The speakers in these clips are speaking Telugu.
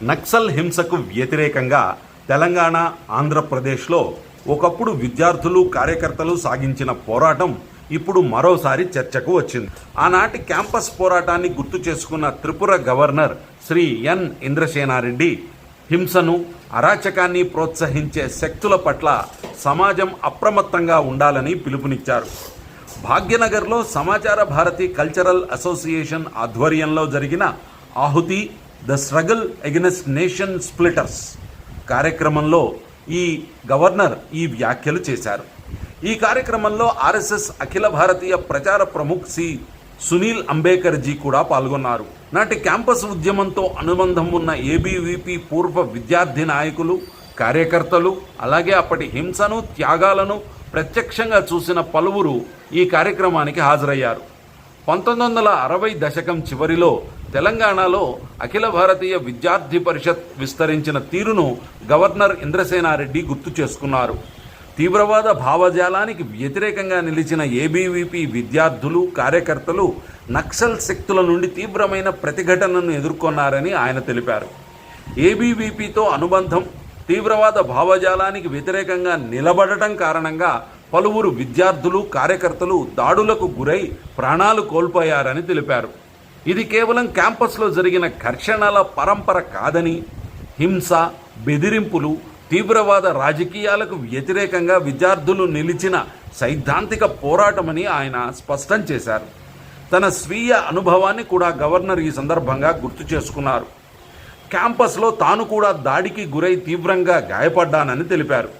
నక్సల్ హింసకు వ్యతిరేకంగా తెలంగాణ, ఆంధ్రప్రదేశ్లో ఒకప్పుడు విద్యార్థులు, కార్యకర్తలు సాగించిన పోరాటం ఇప్పుడు మరోసారి చర్చకు వచ్చింది. ఆనాటి క్యాంపస్ పోరాటాన్ని గుర్తు చేసుకున్న త్రిపుర గవర్నర్ శ్రీ ఎన్ ఇంద్రసేనారెడ్డి హింసను, అరాచకాన్ని ప్రోత్సహించే శక్తుల పట్ల సమాజం అప్రమత్తంగా ఉండాలని పిలుపునిచ్చారు. భాగ్యనగర్లో సమాచార భారతి కల్చరల్ అసోసియేషన్ ఆధ్వర్యంలో జరిగిన ఆహుతి ద స్ట్రగుల్ అగెన్స్ట్ నేషన్ స్ప్లిటర్స్ కార్యక్రమంలో ఈ గవర్నర్ ఈ వ్యాఖ్యలు చేశారు. ఈ కార్యక్రమంలో ఆర్ఎస్ఎస్ అఖిల భారతీయ ప్రచార ప్రముఖ్ సి సునీల్ అంబేకర్ జీ కూడా పాల్గొన్నారు. నాటి క్యాంపస్ ఉద్యమంతో అనుబంధం ఉన్న ఏబీవీపీ పూర్వ విద్యార్థి నాయకులు, కార్యకర్తలు, అలాగే అప్పటి హింసను, త్యాగాలను ప్రత్యక్షంగా చూసిన పలువురు ఈ కార్యక్రమానికి హాజరయ్యారు. 1960 దశకం చివరిలో తెలంగాణలో అఖిల భారతీయ విద్యార్థి పరిషత్ విస్తరించిన తీరును గవర్నర్ ఇంద్రసేనారెడ్డి గుర్తు చేసుకున్నారు. తీవ్రవాద భావజాలానికి వ్యతిరేకంగా నిలిచిన ఏబీవీపీ విద్యార్థులు, కార్యకర్తలు నక్సల్ శక్తుల నుండి తీవ్రమైన ప్రతిఘటనను ఎదుర్కొన్నారని ఆయన తెలిపారు. ఏబీవీపీతో అనుబంధం, తీవ్రవాద భావజాలానికి వ్యతిరేకంగా నిలబడటం కారణంగా పలువురు విద్యార్థులు, కార్యకర్తలు దాడులకు గురై ప్రాణాలు కోల్పోయారని తెలిపారు. ఇది కేవలం క్యాంపస్లో జరిగిన ఘర్షణల పరంపర కాదని, హింస, బెదిరింపులు, తీవ్రవాద రాజకీయాలకు వ్యతిరేకంగా విద్యార్థులు నిలిచిన సైద్ధాంతిక పోరాటమని ఆయన స్పష్టం చేశారు. తన స్వీయ అనుభవాన్ని కూడా గవర్నర్ ఈ సందర్భంగా గుర్తు చేసుకున్నారు. క్యాంపస్లో తాను కూడా దాడికి గురై తీవ్రంగా గాయపడ్డానని తెలిపారు.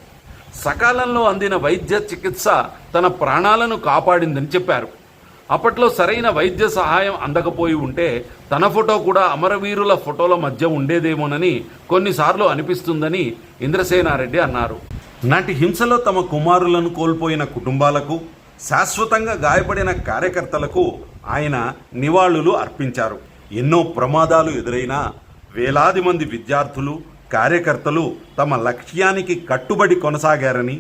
సకాలంలో అందిన వైద్య చికిత్స తన ప్రాణాలను కాపాడిందని చెప్పారు. అప్పట్లో సరైన వైద్య సహాయం అందకపోయి ఉంటే తన ఫోటో కూడా అమరవీరుల ఫోటోల మధ్య ఉండేదేమోనని కొన్నిసార్లు అనిపిస్తుందని ఇంద్రసేనారెడ్డి అన్నారు. నాటి హింసలో తమ కుమారులను కోల్పోయిన కుటుంబాలకు, శాశ్వతంగా గాయపడిన కార్యకర్తలకు ఆయన నివాళులు అర్పించారు. ఎన్నో ప్రమాదాలు ఎదురైనా వేలాది మంది విద్యార్థులు, కార్యకర్తలు తమ లక్ష్యానికి కట్టుబడి కొనసాగారని,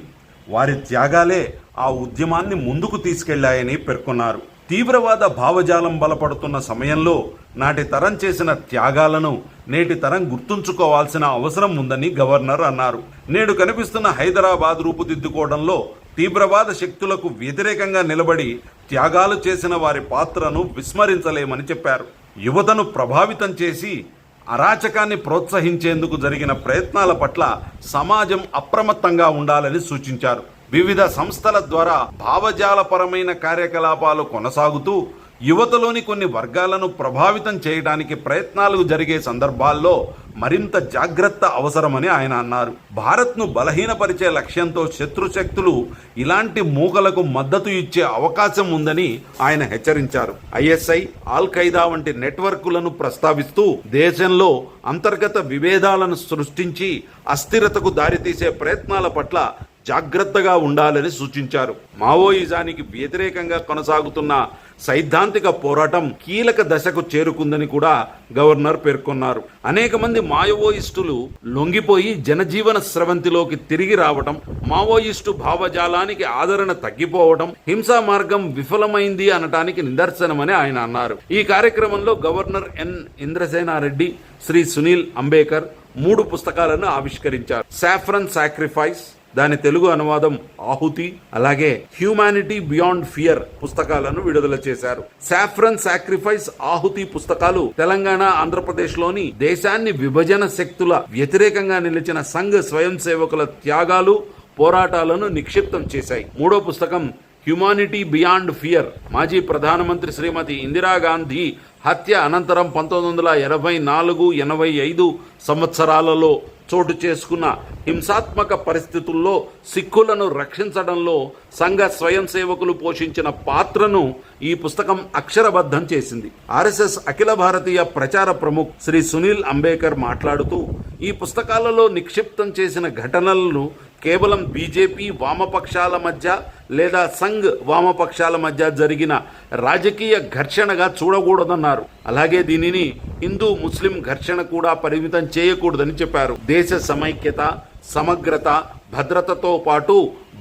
వారి త్యాగాలే ఆ ఉద్యమాన్ని ముందుకు తీసుకెళ్లాయని పేర్కొన్నారు. తీవ్రవాద భావజాలం బలపడుతున్న సమయంలో నాటి తరం చేసిన త్యాగాలను నేటి తరం గుర్తుంచుకోవాల్సిన అవసరం ఉందని గవర్నర్ అన్నారు. నేడు కనిపిస్తున్న హైదరాబాద్ రూపుదిద్దుకోవడంలో తీవ్రవాద శక్తులకు వ్యతిరేకంగా నిలబడి త్యాగాలు చేసిన వారి పాత్రను విస్మరించలేమని చెప్పారు. యువతను ప్రభావితం చేసి అరాచకాన్ని ప్రోత్సహించేందుకు జరిగిన ప్రయత్నాల పట్ల సమాజం అప్రమత్తంగా ఉండాలని సూచించారు. వివిధ సంస్థల ద్వారా భావజాలపరమైన కార్యకలాపాలు కొనసాగుతూ యువతలోని కొన్ని వర్గాలను ప్రభావితం చేయడానికి ప్రయత్నాలు జరిగే సందర్భాల్లో మరింత జాగ్రత్త అవసరమని ఆయన అన్నారు. భారత్ను బలహీనపరిచే లక్ష్యంతో శత్రుశక్తులు ఇలాంటి మూకలకు మద్దతు ఇచ్చే అవకాశం ఉందని ఆయన హెచ్చరించారు. ఐఎస్ఐ, ఆల్ ఖైదా వంటి నెట్వర్కులను ప్రస్తావిస్తూ దేశంలో అంతర్గత విభేదాలను సృష్టించి అస్థిరతకు దారితీసే ప్రయత్నాల పట్ల జాగ్రత్తగా ఉండాలని సూచించారు. మావోయిజానికి వ్యతిరేకంగా కొనసాగుతున్న సైద్ధాంతిక పోరాటం కీలక దశకు చేరుకుందని కూడా గవర్నర్ పేర్కొన్నారు. అనేక మంది మావోయిస్టులు లొంగిపోయి జనజీవన స్రవంతిలోకి తిరిగి రావడం, మావోయిస్టు భావజాలానికి ఆదరణ తగ్గిపోవడం హింసా మార్గం విఫలమైంది అనటానికి నిదర్శనమని ఆయన అన్నారు. ఈ కార్యక్రమంలో గవర్నర్ ఎన్ ఇంద్రసేనారెడ్డి, శ్రీ సునీల్ అంబేకర్ 3 పుస్తకాలను ఆవిష్కరించారు. సాఫ్రన్ సాక్రిఫైస్, దాని తెలుగు అనువాదం ఆహుతి, అలాగే హ్యూమానిటీ బియాండ్ ఫియర్ పుస్తకాలను విడుదల చేశారు. సాఫ్రన్ సాక్రిఫైస్, ఆహుతి పుస్తకాలు తెలంగాణ, ఆంధ్రప్రదేశ్ లోని దేశాన్ని విభజన శక్తుల వ్యతిరేకంగా నిలిచిన సంఘ్ స్వయం సేవకుల త్యాగాలు, పోరాటాలను నిక్షిప్తం చేశాయి. 3వ పుస్తకం హ్యూమానిటీ బియాండ్ ఫియర్, మాజీ ప్రధానమంత్రి శ్రీమతి ఇందిరాగాంధీ హత్య అనంతరం 1984-85 సంవత్సరాలలో చోటు చేసుకున్న హింసాత్మక పరిస్థితుల్లో సిక్కులను రక్షించడంలో సంఘ స్వయం సేవకులు పోషించిన పాత్రను ఈ పుస్తకం అక్షరబద్ధం చేసింది. ఆర్ఎస్ఎస్ అఖిల భారతీయ ప్రచార ప్రముఖ్ శ్రీ సునీల్ అంబేకర్ మాట్లాడుతూ ఈ పుస్తకాలలో నిక్షిప్తం చేసిన ఘటనలను కేవలం బీజేపీ వామపక్షాల మధ్య లేదా సంఘ్ వామపక్షాల మధ్య జరిగిన రాజకీయ ఘర్షణగా చూడకూడదన్నారు. అలాగే దీనిని హిందూ ముస్లిం ఘర్షణ కూడా పరిమితం చేయకూడదని చెప్పారు. దేశ సమైక్యత, సమగ్రత, భద్రతతో పాటు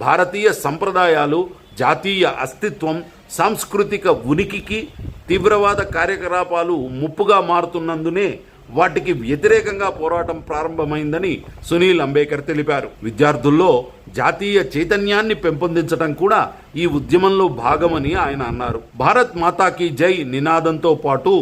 భారతీయ సంప్రదాయాలు, జాతీయ అస్తిత్వం, సాంస్కృతిక ఉనికికి తీవ్రవాద కార్యకలాపాలు ముప్పుగా మారుతున్నందునే వాటికి వ్యతిరేకంగా పోరాటం ప్రారంభమైందని సునీల్ అంబేకర్ తెలిపారు. విద్యార్థుల్లో జాతీయ చైతన్యాన్ని పెంపొందించడం కూడా ఈ ఉద్యమంలో భాగమని ఆయన అన్నారు. భారత్ మాతాకి జై నినాదంతో పాటు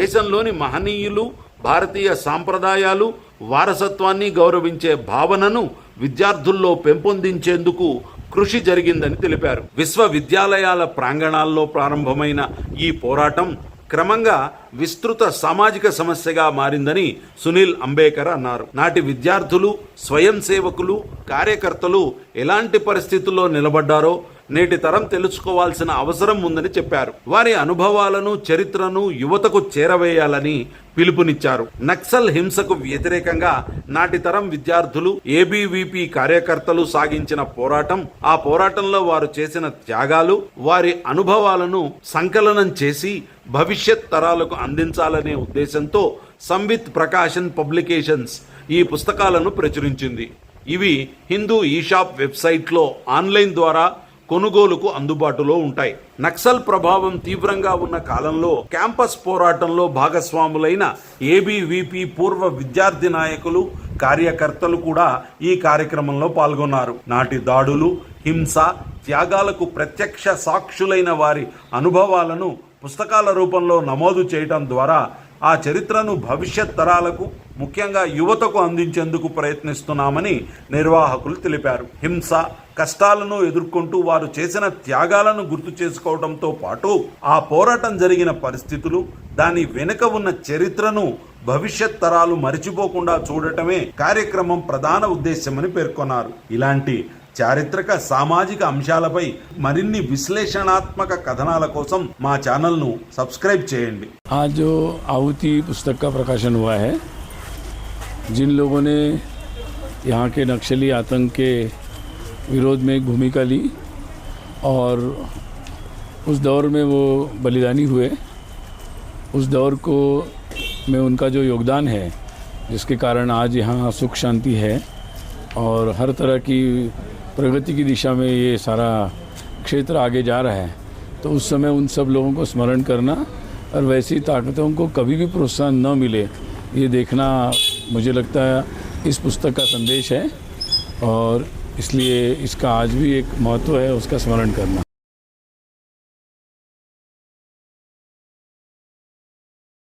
దేశంలోని మహనీయులు, భారతీయ సాంప్రదాయాలు, వారసత్వాన్ని గౌరవించే భావనను విద్యార్థుల్లో పెంపొందించేందుకు కృషి జరిగిందని తెలిపారు. విశ్వవిద్యాలయాల ప్రాంగణాల్లో ప్రారంభమైన ఈ పోరాటం క్రమంగా విస్తృత సామాజిక సమస్యగా మారిందని సునీల్ అంబేకర్ అన్నారు. నాటి విద్యార్థులు, స్వయం సేవకులు, కార్యకర్తలు ఎలాంటి పరిస్థితుల్లో నిలబడ్డారో నేటి తరం తెలుసుకోవాల్సిన అవసరం ఉందని చెప్పారు. వారి అనుభవాలను, చరిత్రను యువతకు చేరవేయాలని పిలుపునిచ్చారు. నక్సల్ హింసకు వ్యతిరేకంగా నాటి తరం విద్యార్థులు, ఏబీవీపీ కార్యకర్తలు సాగించిన పోరాటం, ఆ పోరాటంలో వారు చేసిన త్యాగాలు, వారి అనుభవాలను సంకలనం చేసి భవిష్యత్ తరాలకు అందించాలనే ఉద్దేశంతో సంవిత్ ప్రకాశన్ పబ్లికేషన్స్ ఈ పుస్తకాలను ప్రచురించింది. ఇవి హిందూ ఈషాప్ వెబ్సైట్లో ఆన్లైన్ ద్వారా కొనుగోలుకు అందుబాటులో ఉంటాయి. నక్సల్ ప్రభావం తీవ్రంగా ఉన్న కాలంలో క్యాంపస్ పోరాటంలో భాగస్వాములైన ఏబీవీపీ పూర్వ విద్యార్థి నాయకులు, కార్యకర్తలు కూడా ఈ కార్యక్రమంలో పాల్గొన్నారు. నాటి దాడులు, హింస, త్యాగాలకు ప్రత్యక్ష సాక్షులైన వారి అనుభవాలను పుస్తకాల రూపంలో నమోదు చేయడం ద్వారా ఆ చరిత్రను భవిష్యత్ తరాలకు, ముఖ్యంగా యువతకు అందించేందుకు ప్రయత్నిస్తున్నామని నిర్వాహకులు తెలిపారు. హింస, కష్టాలను ఎదుర్కొంటూ వారు చేసిన త్యాగాలను గుర్తు చేసుకోవడంతో పాటు ఆ పోరాటం జరిగిన పరిస్థితులు, దాని వెనుక ఉన్న చరిత్రను భవిష్యత్ తరాలు మరిచిపోకుండా చూడటమే కార్యక్రమం ప్రధాన ఉద్దేశమని పేర్కొన్నారు. ఇలాంటి చారిత్రక సామాజిక అంశాలపై మరిన్ని విశ్లేషణాత్మక కథనాల కోసం మా ఛానల్ను సబ్స్క్రైబ్ చేయండి. आज जो आहुति पुस्तक का प्रकाशन हुआ है, जिन लोगों ने यहाँ के नक्सली आतंक के विरोध में एक भूमिका ली और उस दौर में वो बलिदानी हुए, उस दौर को में उनका जो योगदान है, जिसके कारण आज यहाँ सुख शांति है और हर तरह की प्रगति की दिशा में ये सारा क्षेत्र आगे जा रहा है, तो उस समय उन सब लोगों को स्मरण करना और वैसी ताकतों को कभी भी प्रोत्साहन न मिले, ये देखना मुझे लगता है इस पुस्तक का संदेश है और इसलिए इसका आज भी एक महत्व है उसका स्मरण करना।